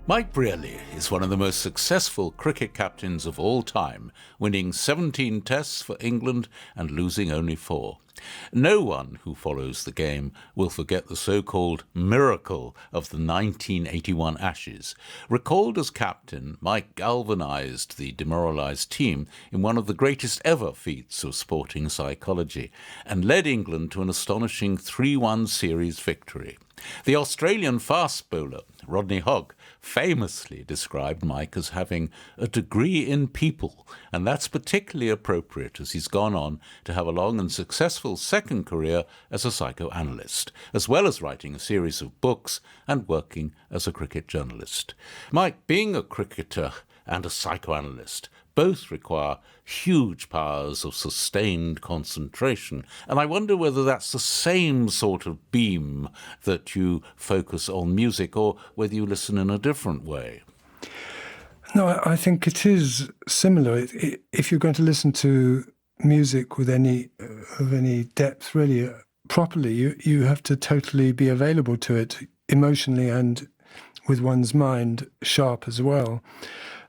Mike Brearley is one of the most successful cricket captains of all time, winning 17 tests for England and losing only 4. No one who follows the game will forget the so-called miracle of the 1981 Ashes. Recalled as captain, Mike galvanised the demoralised team in one of the greatest ever feats of sporting psychology and led England to an astonishing 3-1 series victory. The Australian fast bowler, Rodney Hogg, famously described Mike as having a degree in people, and that's particularly appropriate as he's gone on to have a long and successful second career as a psychoanalyst, as well as writing a series of books and working as a cricket journalist. Mike, being a cricketer and a psychoanalyst, both require huge powers of sustained concentration. And I wonder whether that's the same sort of beam that you focus on music, or whether you listen in a different way. No, I think it is similar. If you're going to listen to music with any depth, really, properly, you have to totally be available to it emotionally and with one's mind sharp as well.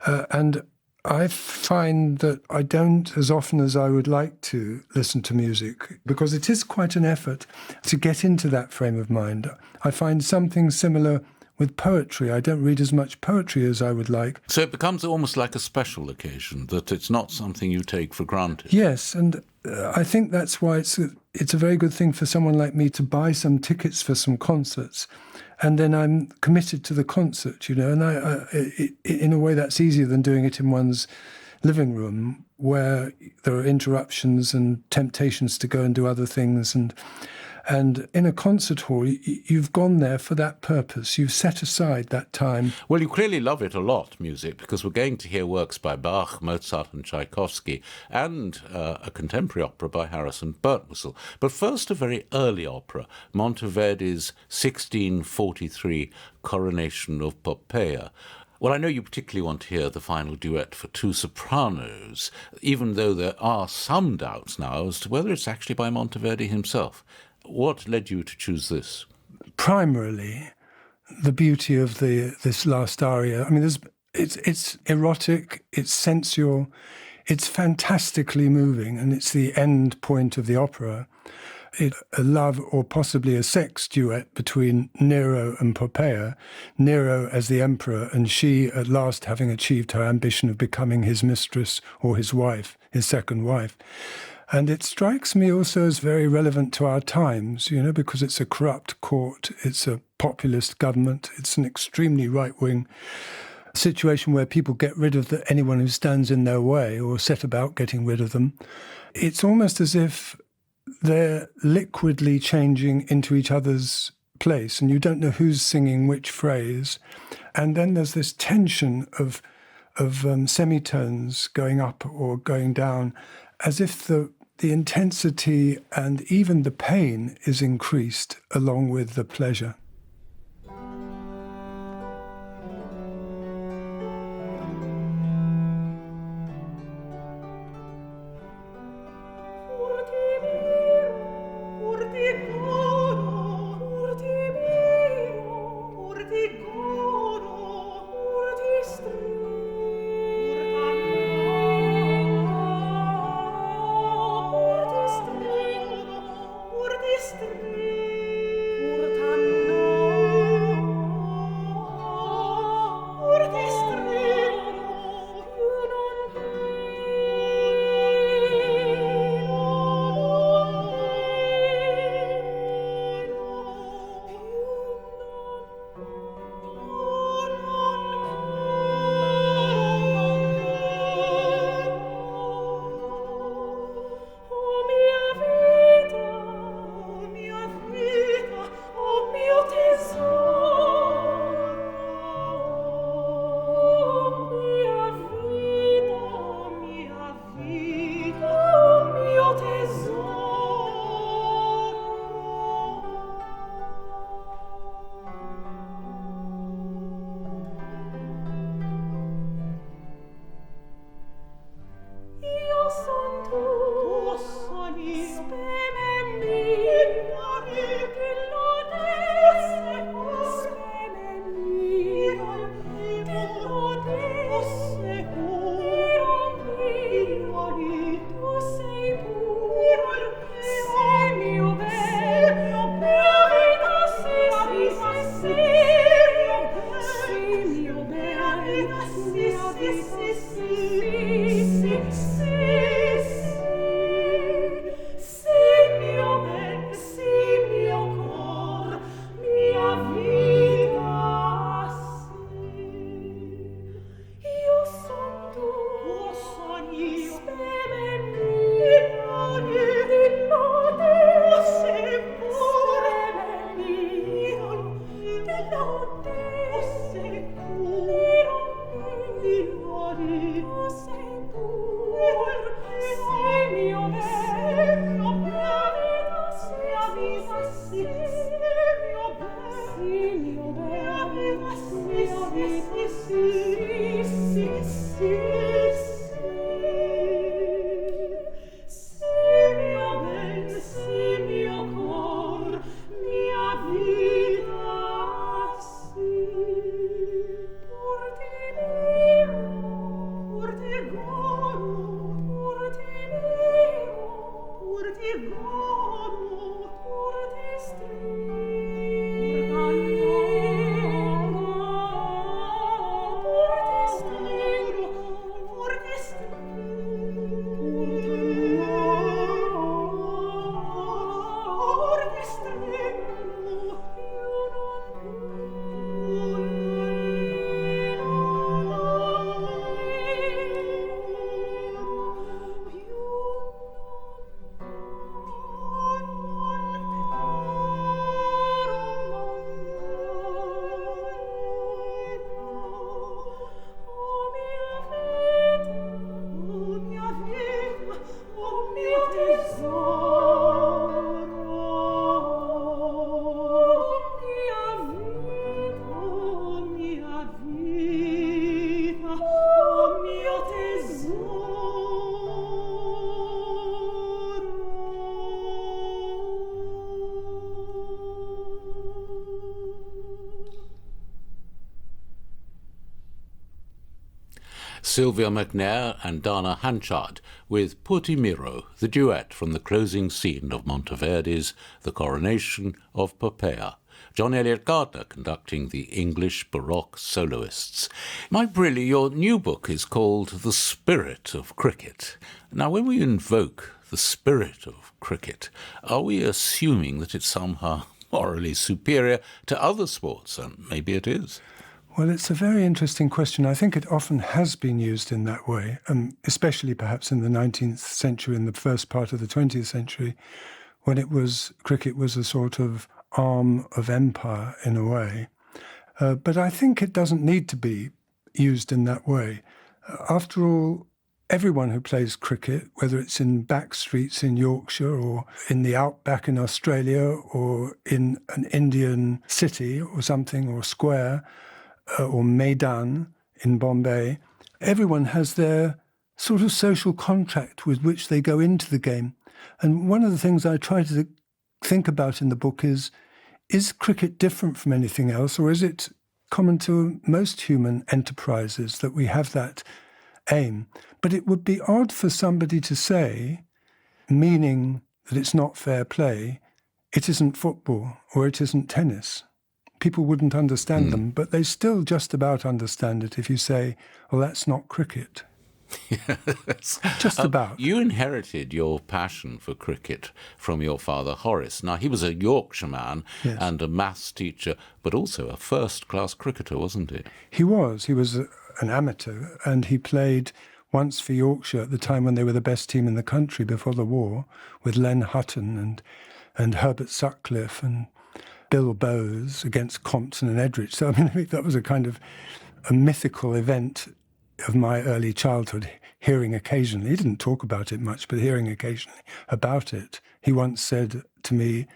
And I find that I don't, as often as I would like to, listen to music, because it is quite an effort to get into that frame of mind. I find something similar with poetry. I don't read as much poetry as I would like. So it becomes almost like a special occasion, that it's not something you take for granted. Yes, and I think that's why it's a very good thing for someone like me to buy some tickets for some concerts, and then I'm committed to the concert, and in a way that's easier than doing it in one's living room, where there are interruptions and temptations to go and do other things. And in a concert hall, you've gone there for that purpose. You've set aside that time. Well, you clearly love it a lot, music, because we're going to hear works by Bach, Mozart and Tchaikovsky, and a contemporary opera by Harrison Birtwistle. But first, a very early opera, Monteverdi's 1643 Coronation of Poppaea. Well, I know you particularly want to hear the final duet for two sopranos, even though there are some doubts now as to whether it's actually by Monteverdi himself. What led you to choose this? Primarily, the beauty of this last aria. I mean, it's erotic, it's sensual, it's fantastically moving, and it's the end point of the opera. It's a love or possibly a sex duet between Nero and Poppaea, Nero as the emperor, and she at last having achieved her ambition of becoming his mistress or his wife, his second wife. And it strikes me also as very relevant to our times, because it's a corrupt court, it's a populist government, it's an extremely right-wing situation where people get rid of anyone who stands in their way or set about getting rid of them. It's almost as if they're liquidly changing into each other's place, and you don't know who's singing which phrase. And then there's this tension of semitones going up or going down, as if the intensity and even the pain is increased along with the pleasure. Sylvia McNair and Dana Hanchard with Putimiro, the duet from the closing scene of Monteverdi's The Coronation of Poppaea. John Eliot Gardner conducting the English Baroque soloists. Mike Brearley, your new book is called The Spirit of Cricket. Now, when we invoke the spirit of cricket, are we assuming that it's somehow morally superior to other sports? And maybe it is. Well, it's a very interesting question. I think it often has been used in that way, especially perhaps in the 19th century and the first part of the 20th century, when cricket was a sort of arm of empire in a way. But I think it doesn't need to be used in that way. After all, everyone who plays cricket, whether it's in back streets in Yorkshire or in the outback in Australia or in an Indian city or something, or square, or Maidan in Bombay, everyone has their sort of social contract with which they go into the game. And one of the things I try to think about in the book is cricket different from anything else, or is it common to most human enterprises that we have that aim? But it would be odd for somebody to say, meaning that it's not fair play, it isn't football or it isn't tennis. People wouldn't understand them, but they still just about understand it if you say, well, that's not cricket. Yes. Just about. You inherited your passion for cricket from your father, Horace. Now, he was a Yorkshire man and a maths teacher, but also a first-class cricketer, wasn't he? He was. He was an amateur, and he played once for Yorkshire at the time when they were the best team in the country before the war, with Len Hutton and Herbert Sutcliffe and Bill Bowes against Compton and Edrich. So, I mean, that was a kind of a mythical event of my early childhood, hearing occasionally, he didn't talk about it much, but hearing occasionally about it. He once said to me,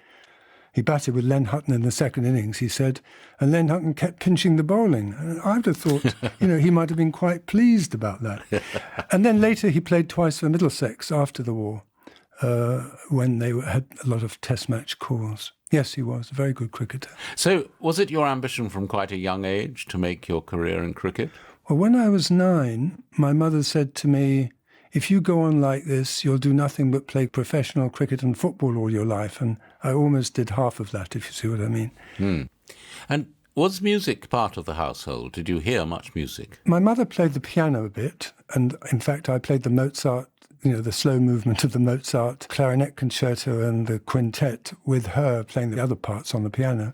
he batted with Len Hutton in the second innings, he said, and Len Hutton kept pinching the bowling. And I would have thought, he might have been quite pleased about that. And then later he played twice for Middlesex after the war, when they had a lot of test match calls. Yes, he was a very good cricketer. So was it your ambition from quite a young age to make your career in cricket? Well, when I was 9, my mother said to me, if you go on like this, you'll do nothing but play professional cricket and football all your life. And I almost did half of that, if you see what I mean. And was music part of the household? Did you hear much music? My mother played the piano a bit. And in fact, I played the Mozart, the slow movement of the Mozart clarinet concerto and the quintet with her playing the other parts on the piano.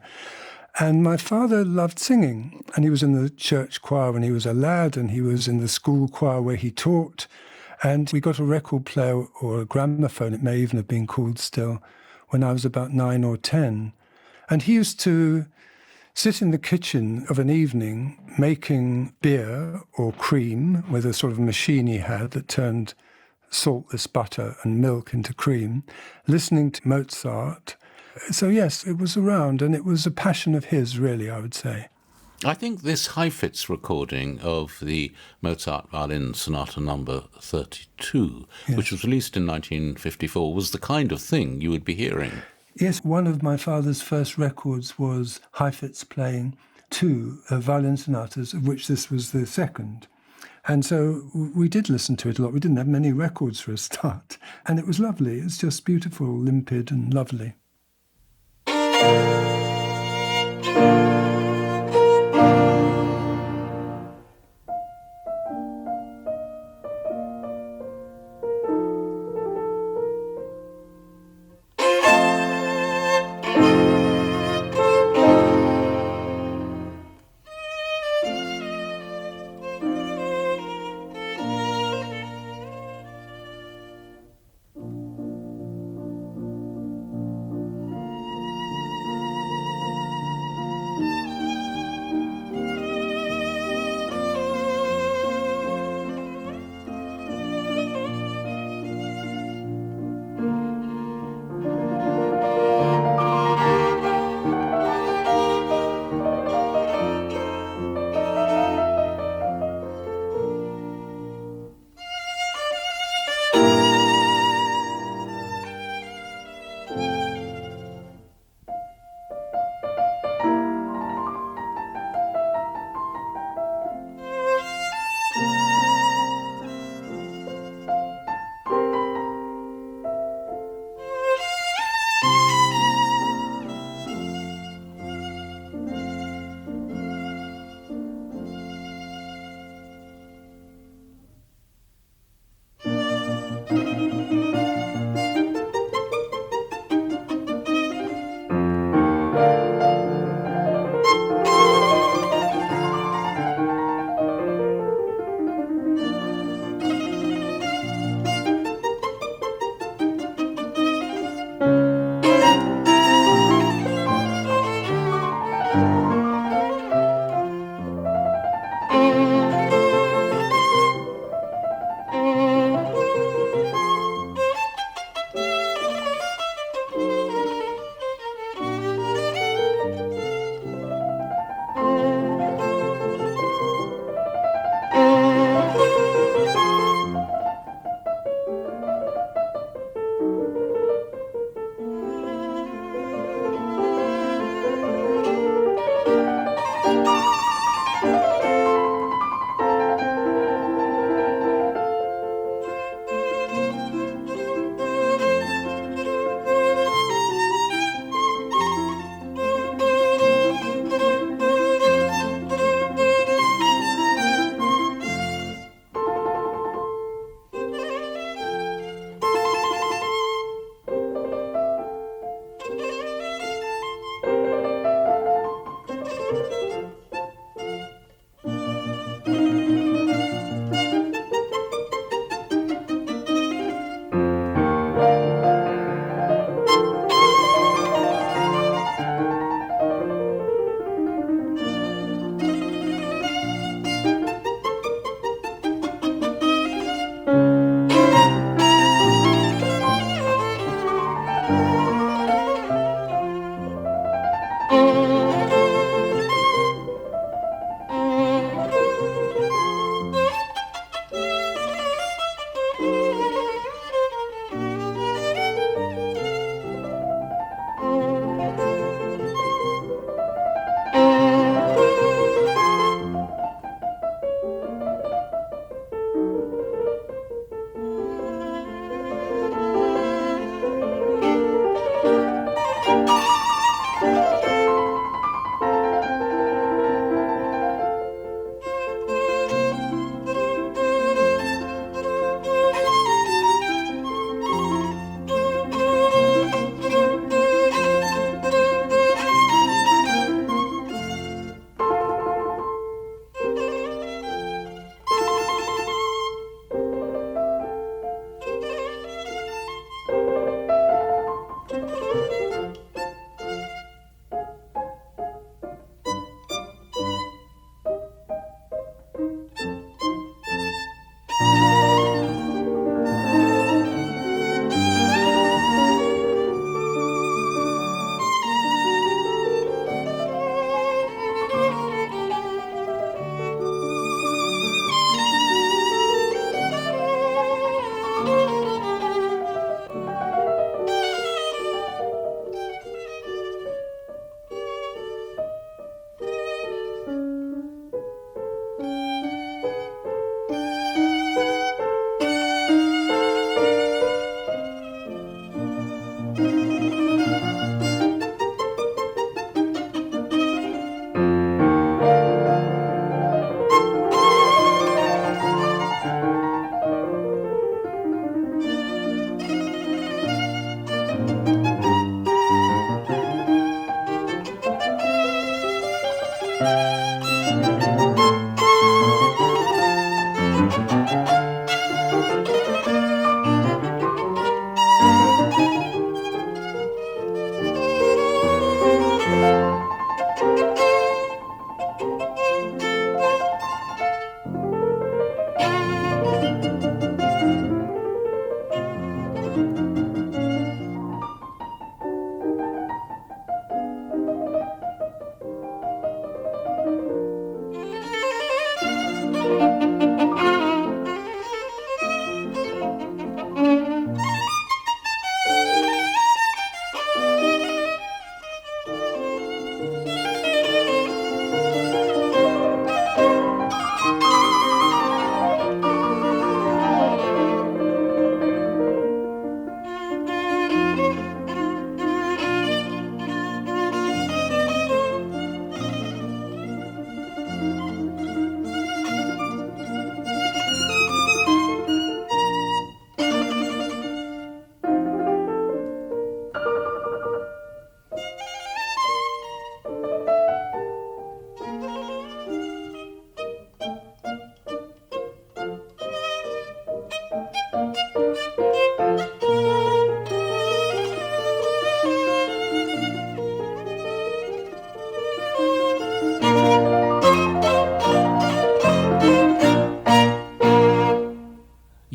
And my father loved singing, and he was in the church choir when he was a lad, and he was in the school choir where he taught. And we got a record player, or a gramophone, it may even have been called still, when I was about 9 or 10. And he used to sit in the kitchen of an evening making beer or cream with a sort of machine he had that turned saltless butter and milk into cream, listening to Mozart, So yes, it was around, and it was a passion of his, really, I would say. I think this Heifetz recording of the Mozart Violin Sonata number 32, which was released in 1954, was the kind of thing you would be hearing. Yes, one of my father's first records was Heifetz playing two violin sonatas, of which this was the second. And so we did listen to it a lot. We didn't have many records for a start. And it was lovely. It's just beautiful, limpid and lovely.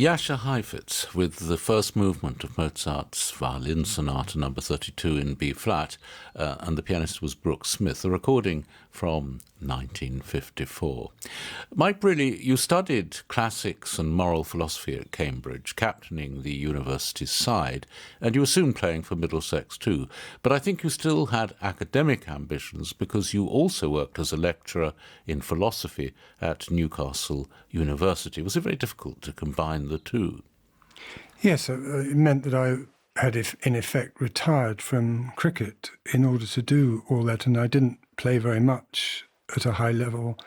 Jascha Heifetz with the first movement of Mozart's Violin Sonata No. 32 in B-flat, and the pianist was Brooke Smith, a recording from 1954. Mike Brearley, you studied classics and moral philosophy at Cambridge, captaining the university's side, and you were soon playing for Middlesex too. But I think you still had academic ambitions because you also worked as a lecturer in philosophy at Newcastle University. Was it very difficult to combine the two? Yes, it meant that I had, in effect, retired from cricket in order to do all that, and I didn't play very much at a high level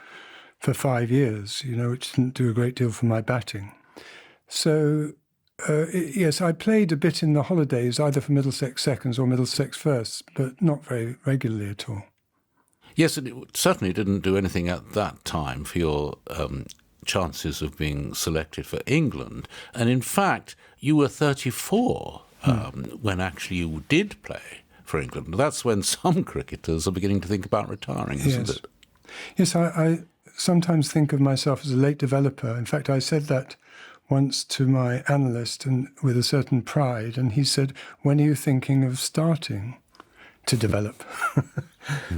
for 5 years, which didn't do a great deal for my batting. So, yes, I played a bit in the holidays, either for Middlesex seconds or Middlesex firsts, but not very regularly at all. Yes, and it certainly didn't do anything at that time for your chances of being selected for England. And in fact, you were 34 when actually you did play for England. That's when some cricketers are beginning to think about retiring, isn't it? Yes, I sometimes think of myself as a late developer. In fact, I said that once to my analyst, and with a certain pride, and he said, "When are you thinking of starting to develop?"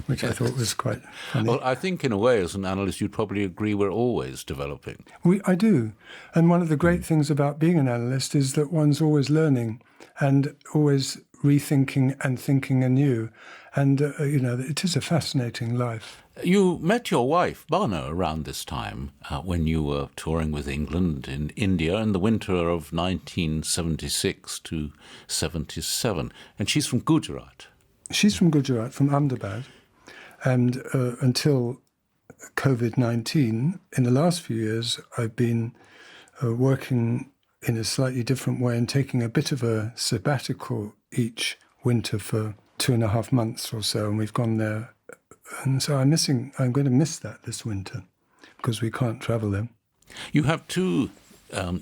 Which I thought was quite funny. Well, I think in a way, as an analyst, you'd probably agree we're always developing. I do. And one of the great things about being an analyst is that one's always learning and always rethinking and thinking anew. And, it is a fascinating life. You met your wife, Bano, around this time when you were touring with England in India in the winter of 1976 to 77. And she's from Gujarat. She's from Gujarat, from Ahmedabad. And until COVID-19, in the last few years, I've been working in a slightly different way and taking a bit of a sabbatical each winter for 2.5 months or so, and we've gone there. And so I'm going to miss that this winter because we can't travel there. You have two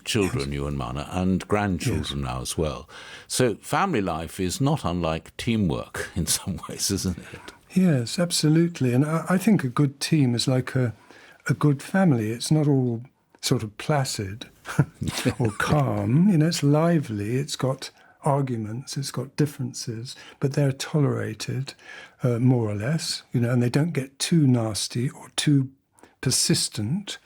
children, you and Mana, and grandchildren now as well. So family life is not unlike teamwork in some ways, isn't it? Yes, absolutely. And I think a good team is like a good family. It's not all sort of placid or calm. It's lively. It's got arguments. It's got differences, but they're tolerated more or less, and they don't get too nasty or too persistent.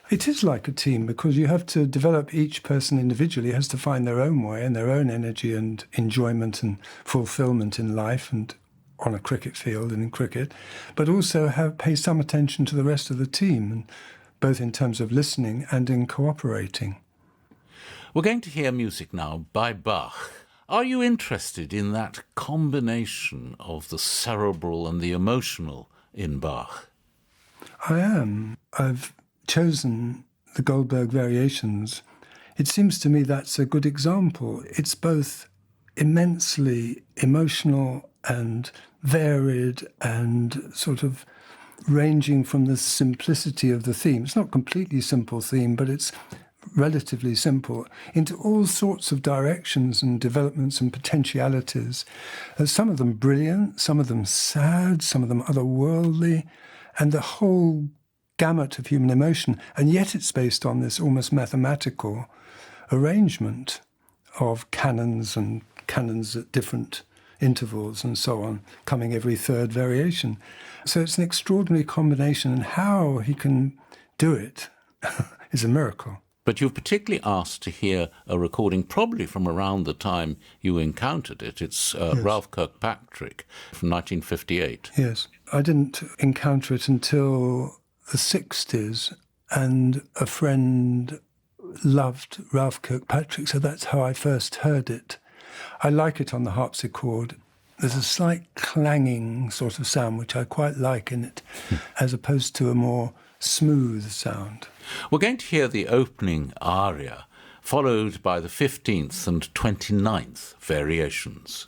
It is like a team because you have to develop each person individually, has to find their own way and their own energy and enjoyment and fulfillment in life and on a cricket field and in cricket, but also pay some attention to the rest of the team, and both in terms of listening and in cooperating. We're going to hear music now by Bach. Are you interested in that combination of the cerebral and the emotional in Bach? I am. I've chosen the Goldberg Variations. It seems to me that's a good example. It's both immensely emotional and varied and sort of ranging from the simplicity of the theme. It's not a completely simple theme, but it's relatively simple, into all sorts of directions and developments and potentialities. Some of them brilliant, some of them sad, some of them otherworldly, and the whole gamut of human emotion. And yet it's based on this almost mathematical arrangement of canons and canons at different intervals and so on, coming every third variation. So it's an extraordinary combination, and how he can do it is a miracle. But you've particularly asked to hear a recording probably from around the time you encountered it. It's Ralph Kirkpatrick from 1958. Yes. I didn't encounter it until the 60s, and a friend loved Ralph Kirkpatrick, so that's how I first heard it. I like it on the harpsichord. There's a slight clanging sort of sound, which I quite like in it, as opposed to a more smooth sound. We're going to hear the opening aria, followed by the 15th and 29th variations.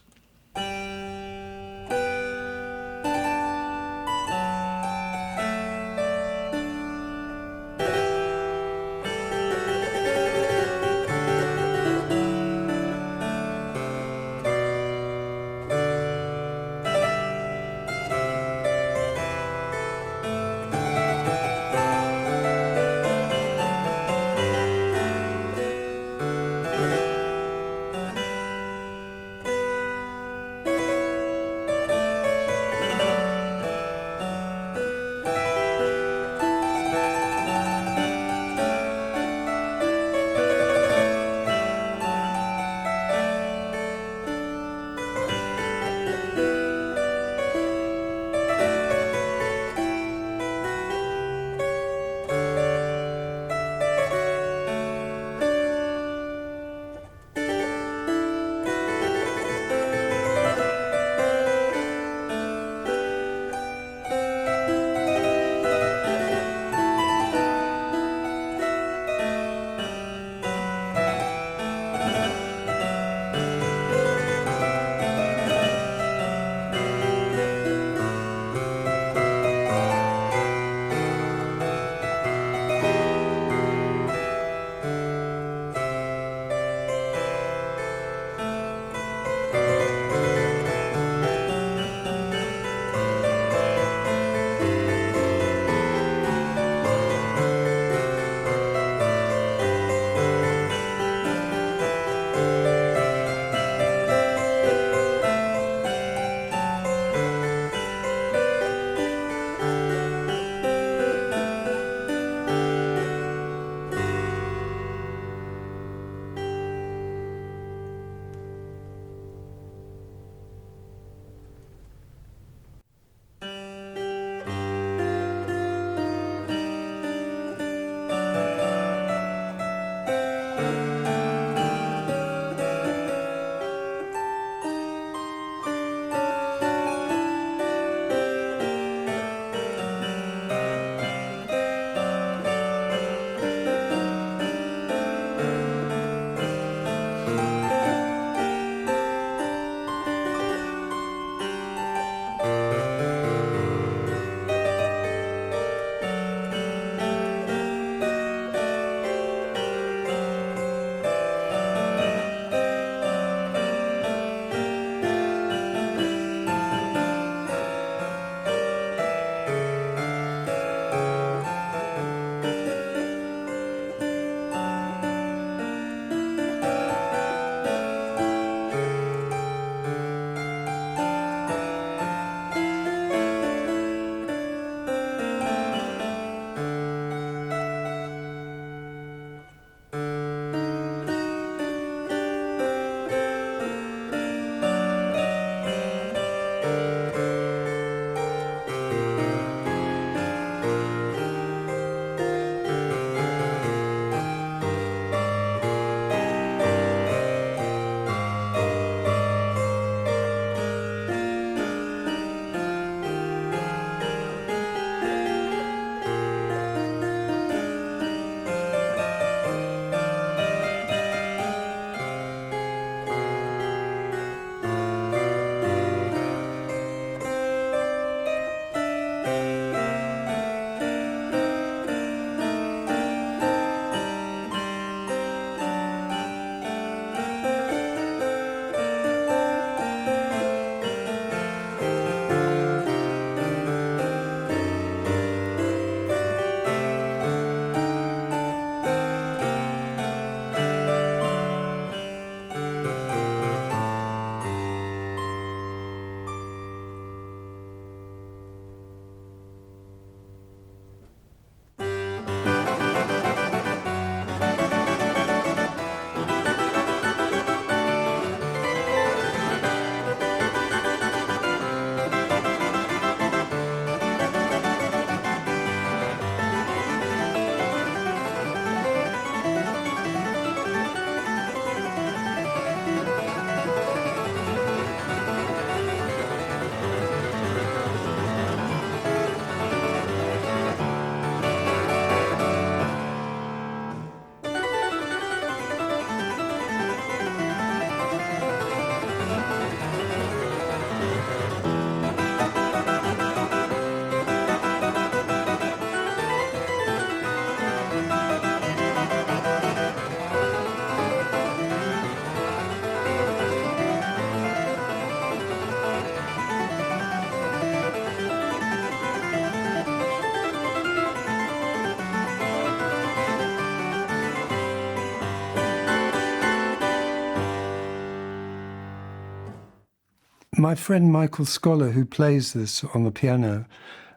My friend Michael Scholar, who plays this on the piano,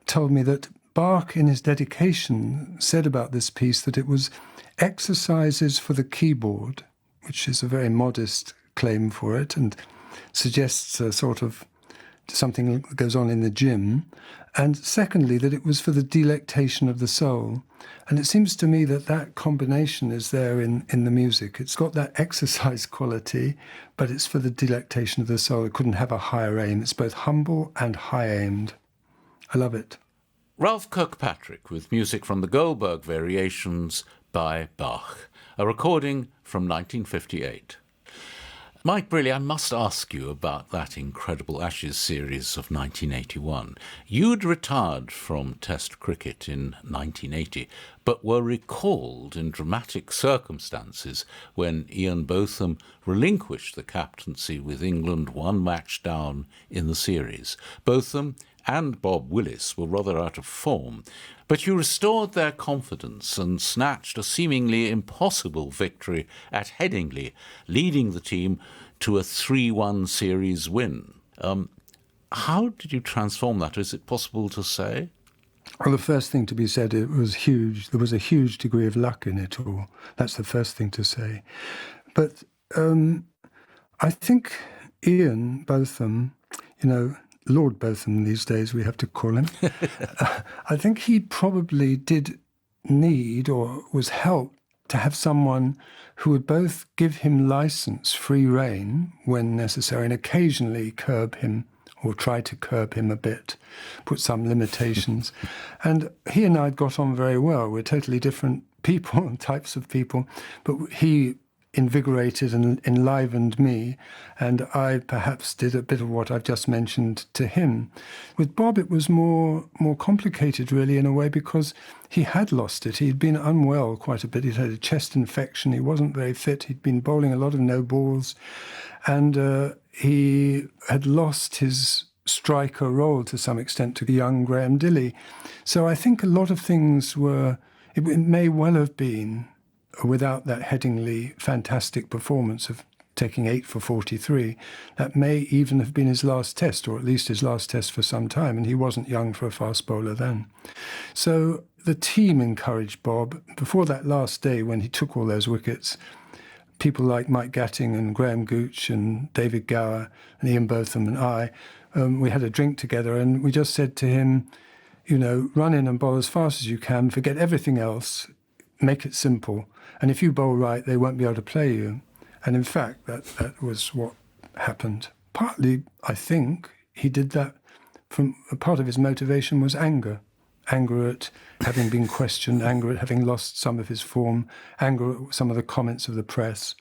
told me that Bach, in his dedication, said about this piece that it was exercises for the keyboard, which is a very modest claim for it and suggests a sort of something that goes on in the gym. And secondly, that it was for the delectation of the soul. And it seems to me that that combination is there in the music. It's got that exercise quality, but it's for the delectation of the soul. It couldn't have a higher aim. It's both humble and high-aimed. I love it. Ralph Kirkpatrick with music from the Goldberg Variations by Bach, a recording from 1958. Mike Brearley, I must ask you about that incredible Ashes series of 1981. You'd retired from Test cricket in 1980, but were recalled in dramatic circumstances when Ian Botham relinquished the captaincy with England one match down in the series. Botham and Bob Willis were rather out of form, but you restored their confidence and snatched a seemingly impossible victory at Headingley, leading the team to a 3-1 series win. How did you transform that? Is it possible to say? Well, the first thing to be said, it was huge. There was a huge degree of luck in it all. That's the first thing to say. But I think Ian Botham, Lord Botham these days, we have to call him. I think he probably did need or was helped to have someone who would both give him license, free rein, when necessary, and occasionally curb him or try to curb him a bit, put some limitations. And he and I had got on very well. We're totally different people and types of people, but he invigorated and enlivened me, and I perhaps did a bit of what I've just mentioned to him. With Bob, it was more complicated, really, in a way, because he had lost it. He'd been unwell quite a bit. He'd had a chest infection. He wasn't very fit. He'd been bowling a lot of no balls, and he had lost his striker role to some extent to the young Graham Dilley. So I think a lot of things were, it may well have been, without that Headingley fantastic performance of taking 8 for 43, that may even have been his last test, or at least his last test for some time, and he wasn't young for a fast bowler then. So the team encouraged Bob. Before that last day when he took all those wickets, people like Mike Gatting and Graham Gooch and David Gower and Ian Botham and I, we had a drink together, and we just said to him, run in and bowl as fast as you can, forget everything else, make it simple. And if you bowl right, they won't be able to play you. And in fact, that was what happened. Partly, I think, he did that from a part of his motivation was anger. Anger at having been questioned, anger at having lost some of his form, anger at some of the comments of the press.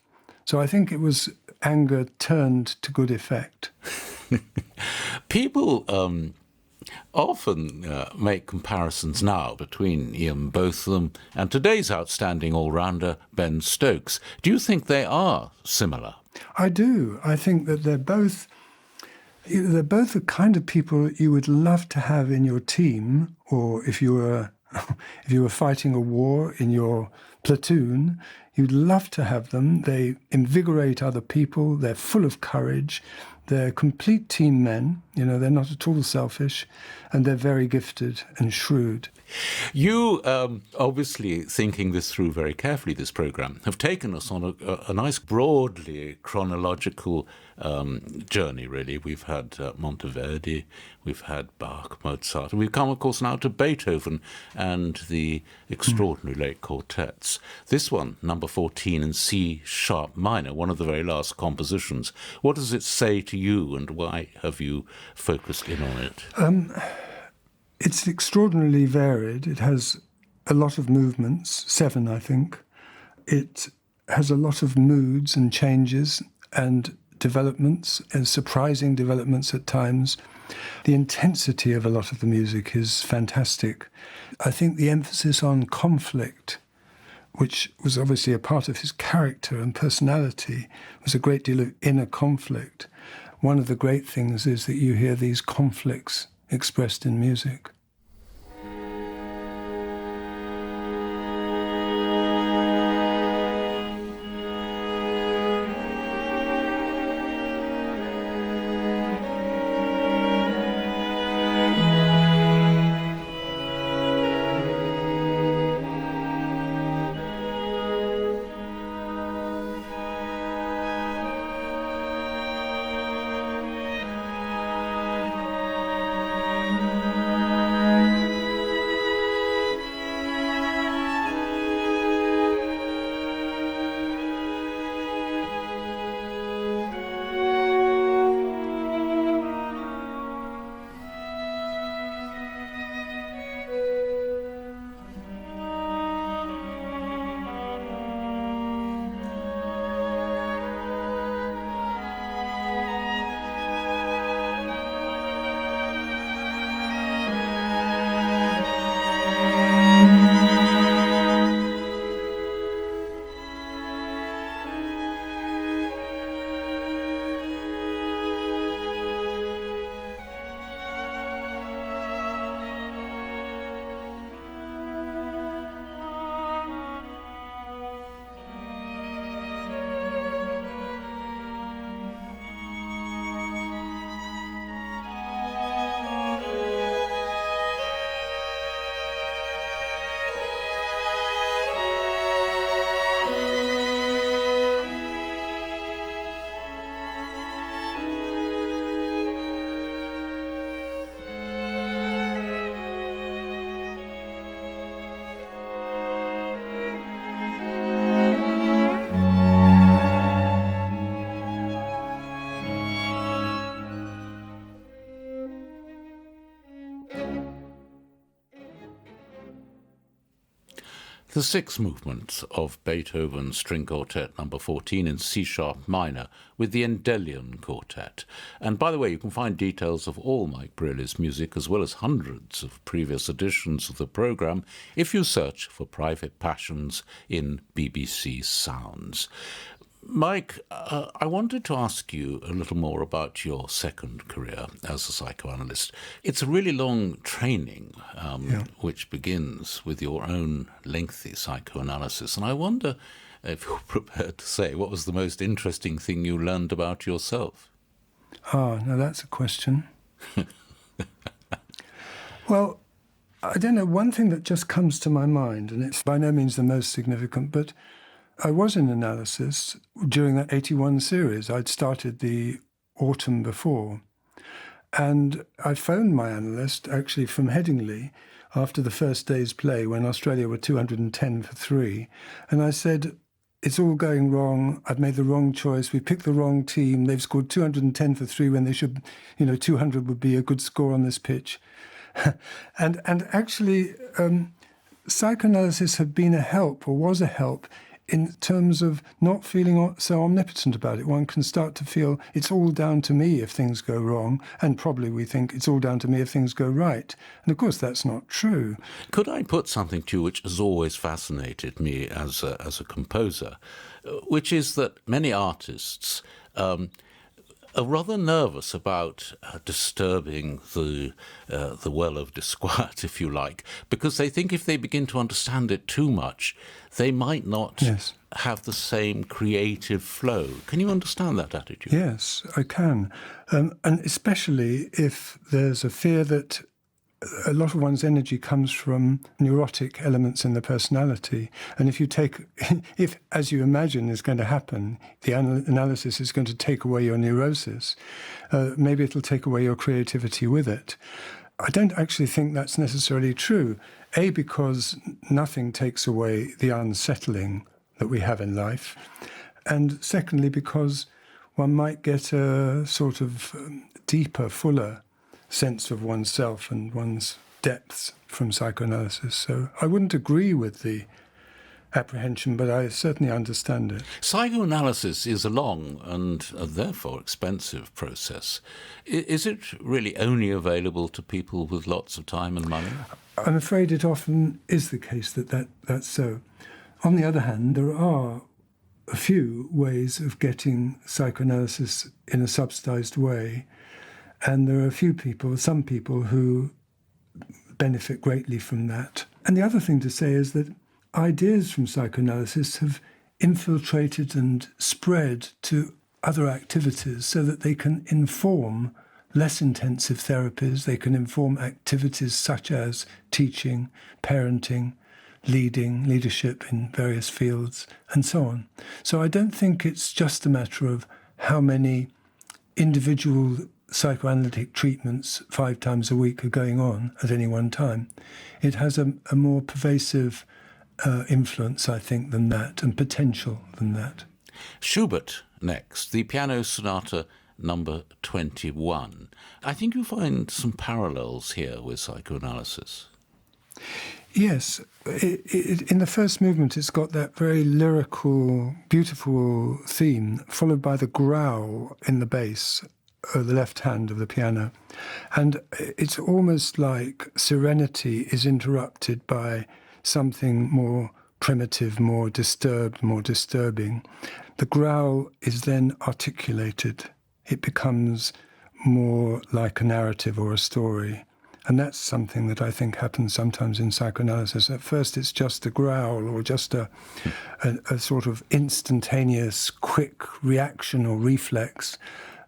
So I think it was anger turned to good effect. People often make comparisons now between Ian Botham and today's outstanding all-rounder Ben Stokes. Do you think they are similar? I do. I think that they're both the kind of people you would love to have in your team, or if you were fighting a war in your platoon, you'd love to have them. They invigorate other people. They're full of courage. They're complete team men, they're not at all selfish, and they're very gifted and shrewd. You, obviously thinking this through very carefully, this programme, have taken us on a nice broadly chronological journey, really. We've had Monteverdi, we've had Bach, Mozart, and we've come, of course, now to Beethoven and the extraordinary late quartets. This one, number 14 in C sharp minor, one of the very last compositions. What does it say to you, and why have you focused in on it? It's extraordinarily varied. It has a lot of movements, 7, I think. It has a lot of moods and changes and developments, and surprising developments at times. The intensity of a lot of the music is fantastic. I think the emphasis on conflict, which was obviously a part of his character and personality, was a great deal of inner conflict. One of the great things is that you hear these conflicts expressed in music. the sixth movement of Beethoven's String Quartet number 14 in C-sharp minor with the Endelian Quartet. And by the way, you can find details of all Mike Brearley's music as well as hundreds of previous editions of the programme if you search for Private Passions in BBC Sounds. Mike, I wanted to ask you a little more about your second career as a psychoanalyst. It's a really long training, which begins with your own lengthy psychoanalysis. And I wonder if you're prepared to say what was the most interesting thing you learned about yourself? Now that's a question. Well, I don't know, one thing that just comes to my mind, and it's by no means the most significant, but I was in analysis during that 81 series. I'd started the autumn before. And I phoned my analyst, actually from Headingley, after the first day's play when Australia were 210 for 3. And I said, it's all going wrong. I've made the wrong choice. We picked the wrong team. They've scored 210 for 3 when they should, 200 would be a good score on this pitch. and actually, psychoanalysis had been a help, or was a help, in terms of not feeling so omnipotent about it. One can start to feel it's all down to me if things go wrong, and probably we think it's all down to me if things go right. And of course, that's not true. Could I put something to you which has always fascinated me as a composer, which is that many artists are rather nervous about disturbing the well of disquiet, if you like, because they think if they begin to understand it too much, they might not have the same creative flow. Can you understand that attitude? Yes, I can. And especially if there's a fear that a lot of one's energy comes from neurotic elements in the personality. And if, as you imagine is going to happen, the analysis is going to take away your neurosis, maybe it'll take away your creativity with it. I don't actually think that's necessarily true. A, because nothing takes away the unsettling that we have in life. And secondly, because one might get a sort of deeper, fuller sense of oneself and one's depths from psychoanalysis. So I wouldn't agree with the apprehension, but I certainly understand it. Psychoanalysis is a long and therefore expensive process. Is it really only available to people with lots of time and money? I'm afraid it often is the case that's so. On the other hand, there are a few ways of getting psychoanalysis in a subsidized way, and there are some people who benefit greatly from that. And the other thing to say is that ideas from psychoanalysis have infiltrated and spread to other activities so that they can inform less intensive therapies. They can inform activities such as teaching, parenting, leadership in various fields, and so on. So I don't think it's just a matter of how many individual psychoanalytic treatments 5 times a week are going on at any one time. It has a more pervasive influence, I think, than that, and potential than that. Schubert next, the Piano Sonata number 21. I think you find some parallels here with psychoanalysis. Yes. In the first movement, it's got that very lyrical, beautiful theme, followed by the growl in the bass, the left hand of the piano. And it's almost like serenity is interrupted by something more primitive, more disturbed, more disturbing. The growl is then articulated. It becomes more like a narrative or a story. And that's something that I think happens sometimes in psychoanalysis. At first it's just a growl or just a sort of instantaneous, quick reaction or reflex.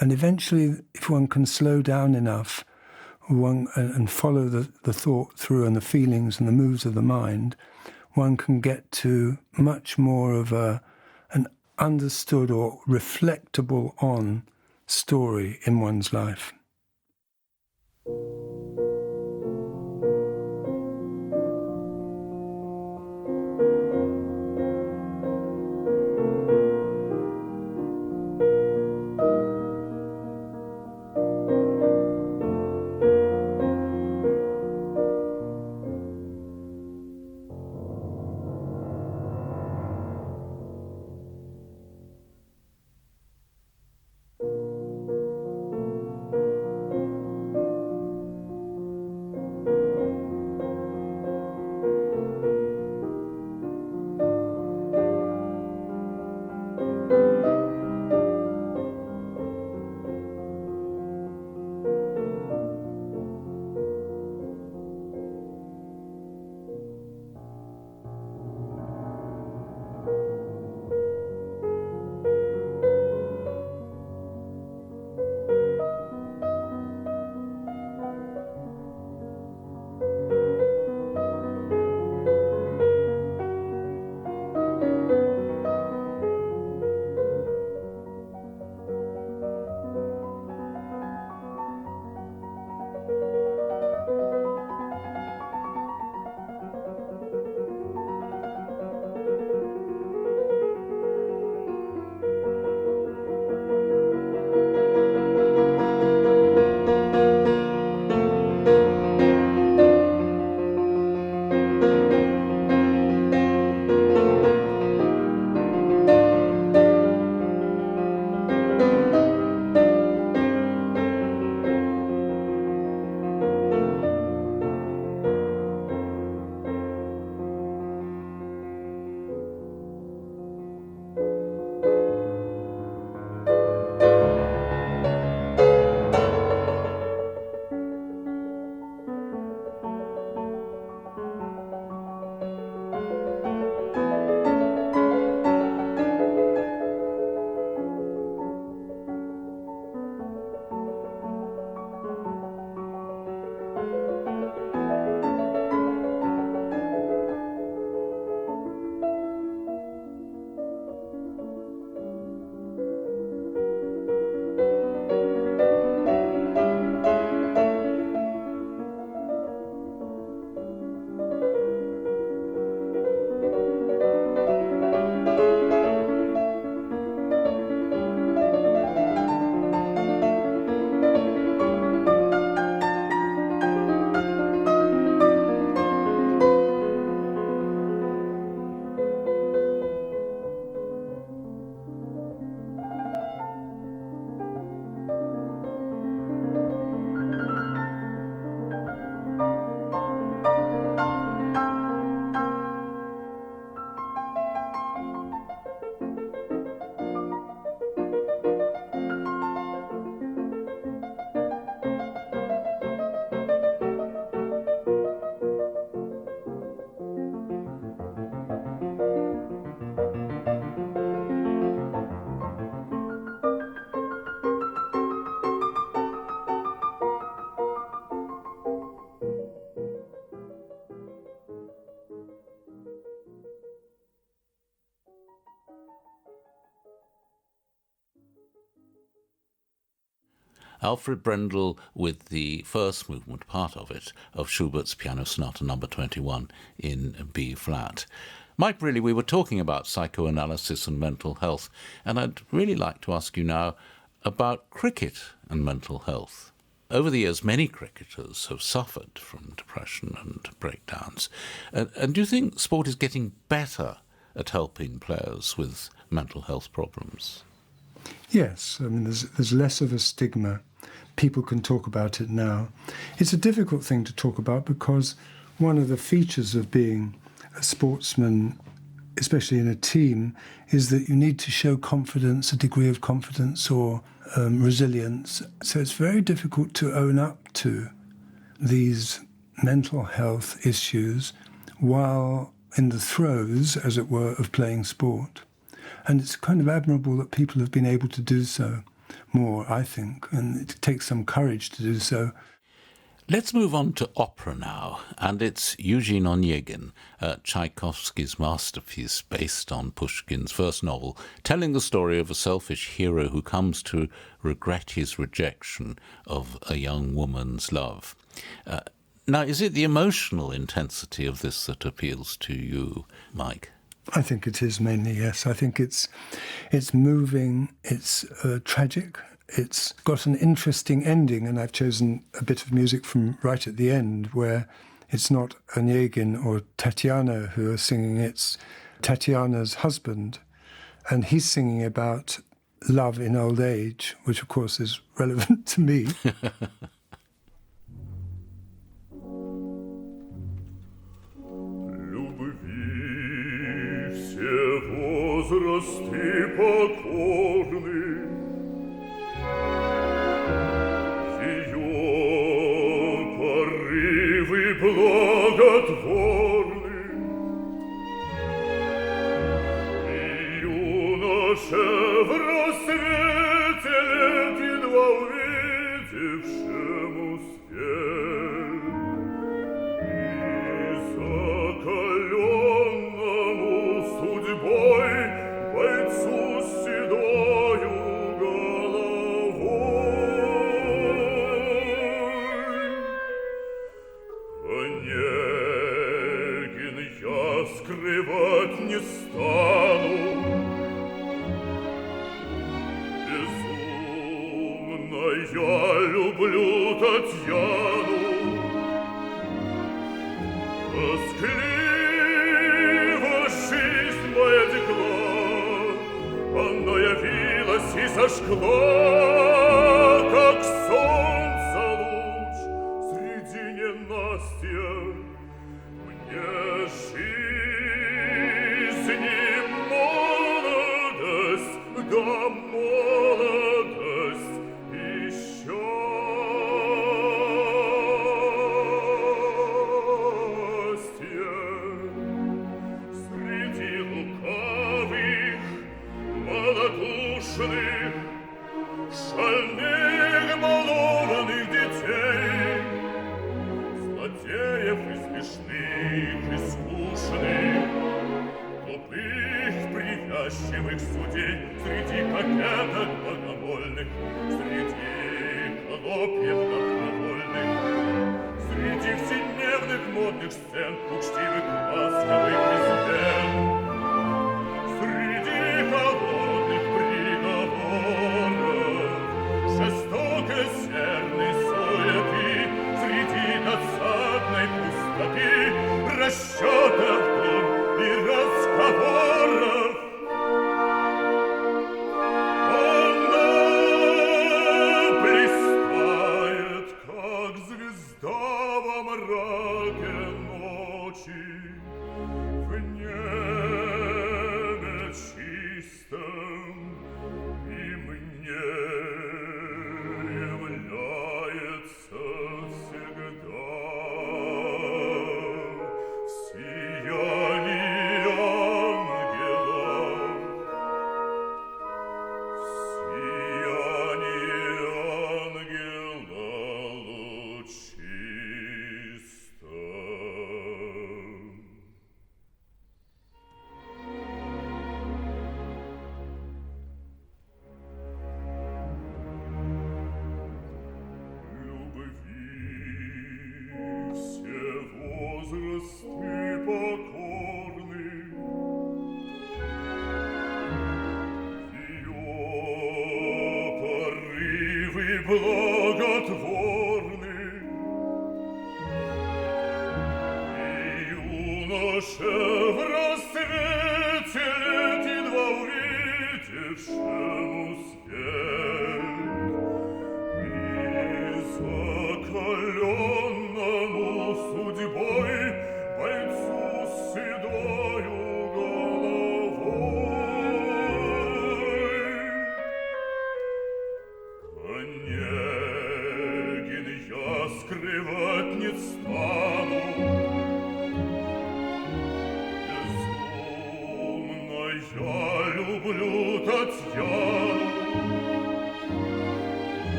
And eventually, if one can slow down enough and follow the thought through and the feelings and the moves of the mind, one can get to much more of an understood or reflectable on story in one's life. Alfred Brendel with the first movement, part of it, of Schubert's Piano Sonata No. 21 in B-flat. Mike Brearley, we were talking about psychoanalysis and mental health, and I'd really like to ask you now about cricket and mental health. Over the years, many cricketers have suffered from depression and breakdowns. And do you think sport is getting better at helping players with mental health problems? Yes, I mean, there's less of a stigma. People can talk about it now. It's a difficult thing to talk about because one of the features of being a sportsman, especially in a team, is that you need to show confidence, a degree of confidence or resilience. So it's very difficult to own up to these mental health issues while in the throes, as it were, of playing sport. And it's kind of admirable that people have been able to do so more, I think, and it takes some courage to do so. Let's move on to opera now, and it's Eugene Onegin, Tchaikovsky's masterpiece based on Pushkin's first novel, telling the story of a selfish hero who comes to regret his rejection of a young woman's love. Now, is it the emotional intensity of this that appeals to you, Mike? I think it is mainly, yes. I think it's moving, it's tragic. It's got an interesting ending, and I've chosen a bit of music from right at the end where it's not Onegin or Tatiana who are singing, it's Tatiana's husband, and he's singing about love in old age, which of course is relevant to me.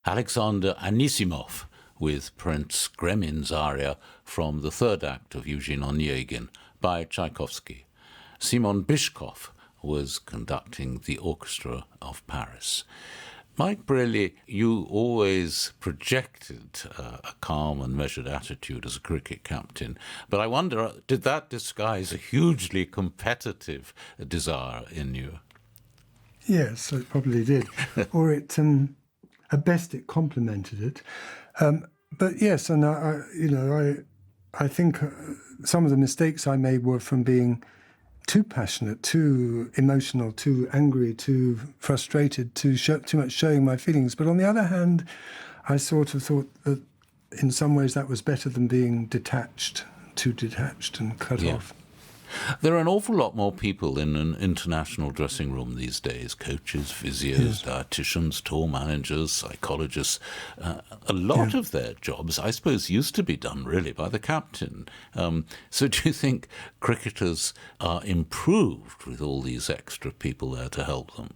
Alexander Anisimov with Prince Gremin's aria from the third act of Eugene Onegin by Tchaikovsky. Simon Bishkov was conducting the Orchestra of Paris. Mike Brearley, you always projected a calm and measured attitude as a cricket captain, but I wonder, did that disguise a hugely competitive desire in you? Yes, it probably did. Or it... At best, it complemented it. But yes, and I think some of the mistakes I made were from being too passionate, too emotional, too angry, too frustrated, too much showing my feelings. But on the other hand, I sort of thought that in some ways that was better than being too detached and cut off. There are an awful lot more people in an international dressing room these days. Coaches, physios, dietitians, tour managers, psychologists. A lot of their jobs, I suppose, used to be done really by the captain. So do you think cricketers are improved with all these extra people there to help them?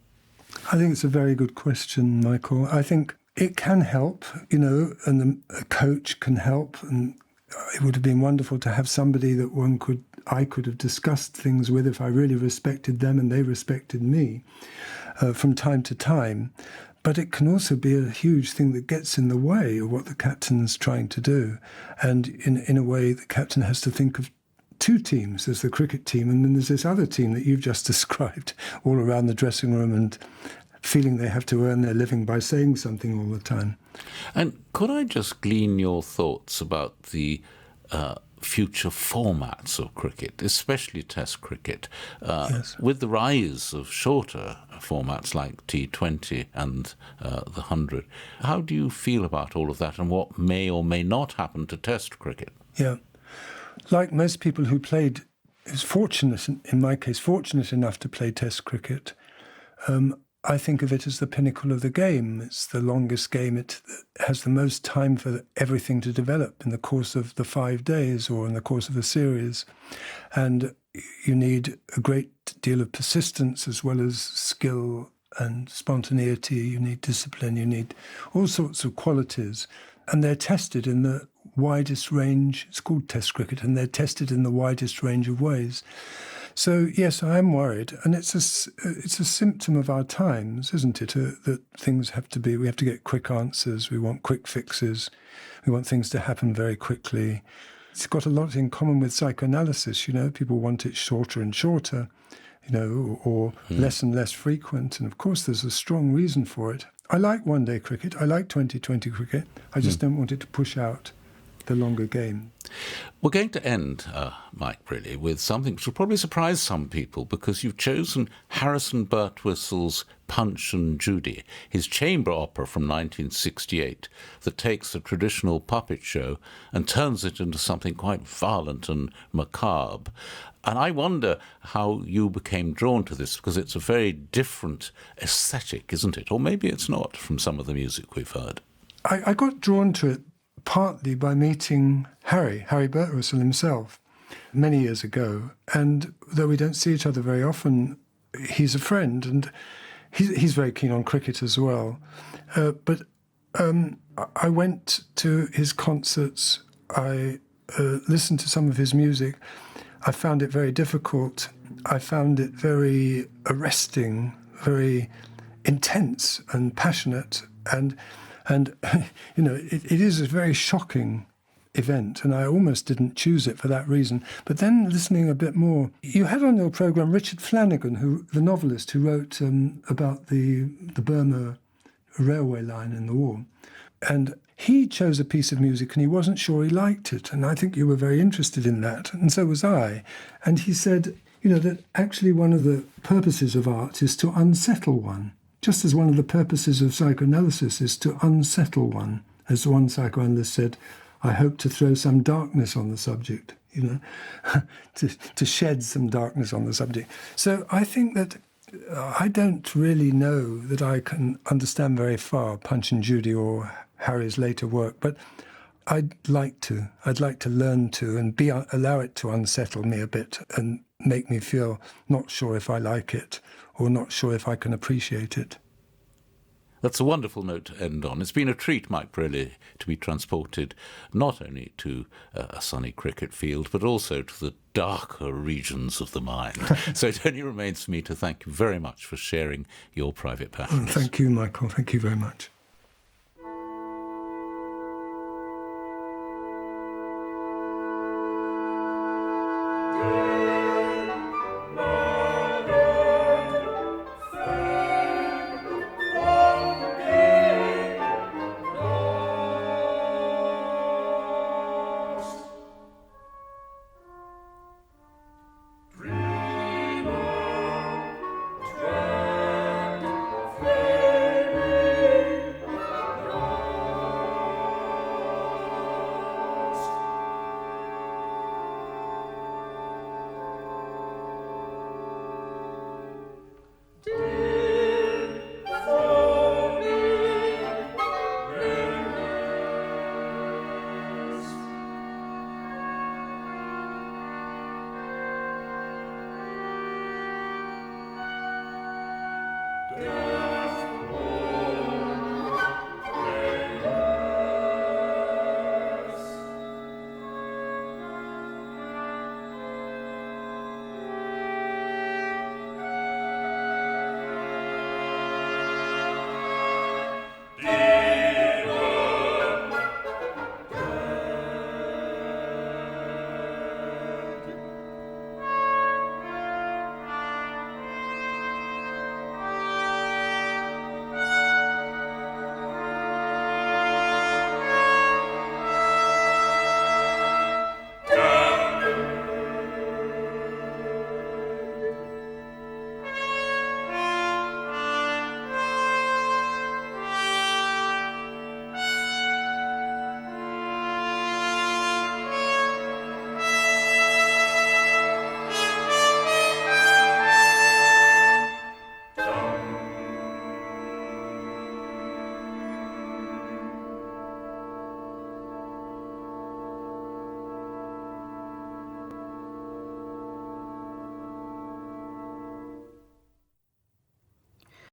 I think it's a very good question, Michael. I think it can help, and a coach can help, and it would have been wonderful to have somebody that I could have discussed things with if I really respected them and they respected me from time to time. But it can also be a huge thing that gets in the way of what the captain's trying to do. And in a way, the captain has to think of two teams. There's the cricket team, and then there's this other team that you've just described all around the dressing room and feeling they have to earn their living by saying something all the time. And could I just glean your thoughts about the future formats of cricket, especially Test cricket, with the rise of shorter formats like T20 and the 100. How do you feel about all of that, and what may or may not happen to Test cricket? Yeah. Like most people who played, in my case, fortunate enough to play Test cricket, I think of it as the pinnacle of the game. It's the longest game. It has the most time for everything to develop in the course of the 5 days or in the course of a series. And you need a great deal of persistence as well as skill and spontaneity. You need discipline. You need all sorts of qualities. And they're tested in the widest range. It's called Test cricket, and they're tested in the widest range of ways. So, yes, I am worried. And it's a symptom of our times, isn't it, that things we have to get quick answers. We want quick fixes. We want things to happen very quickly. It's got a lot in common with psychoanalysis, People want it shorter and shorter, or less and less frequent. And, of course, there's a strong reason for it. I like one-day cricket. I like 2020 cricket. I just don't want it to push out. the longer game. We're going to end, Mike Brearley, with something which will probably surprise some people, because you've chosen Harrison Birtwistle's Punch and Judy, his chamber opera from 1968, that takes the traditional puppet show and turns it into something quite violent and macabre. And I wonder how you became drawn to this, because it's a very different aesthetic, isn't it? Or maybe it's not, from some of the music we've heard. I got drawn to it partly by meeting Harry Birtwistle himself, many years ago. And though we don't see each other very often, he's a friend, and he's very keen on cricket as well. But I went to his concerts. I listened to some of his music. I found it very difficult. I found it very arresting, very intense and passionate. And you know, it is a very shocking event, and I almost didn't choose it for that reason. But then listening a bit more, you had on your programme Richard Flanagan, the novelist who wrote about the Burma railway line in the war. And he chose a piece of music and he wasn't sure he liked it. And I think you were very interested in that, and so was I. And he said, you know, that actually one of the purposes of art is to unsettle one. Just as one of the purposes of psychoanalysis is to unsettle one. As one psychoanalyst said, I hope to throw some darkness on the subject, you know, to shed some darkness on the subject. So I think that I don't really know that I can understand very far Punch and Judy or Harry's later work, but I'd like to learn to and allow it to unsettle me a bit and make me feel not sure if I like it or not sure if I can appreciate it. That's a wonderful note to end on. It's been a treat, Mike Brearley, to be transported not only to a sunny cricket field, but also to the darker regions of the mind. So it only remains for me to thank you very much for sharing your private passions. Thank you, Michael. Thank you very much.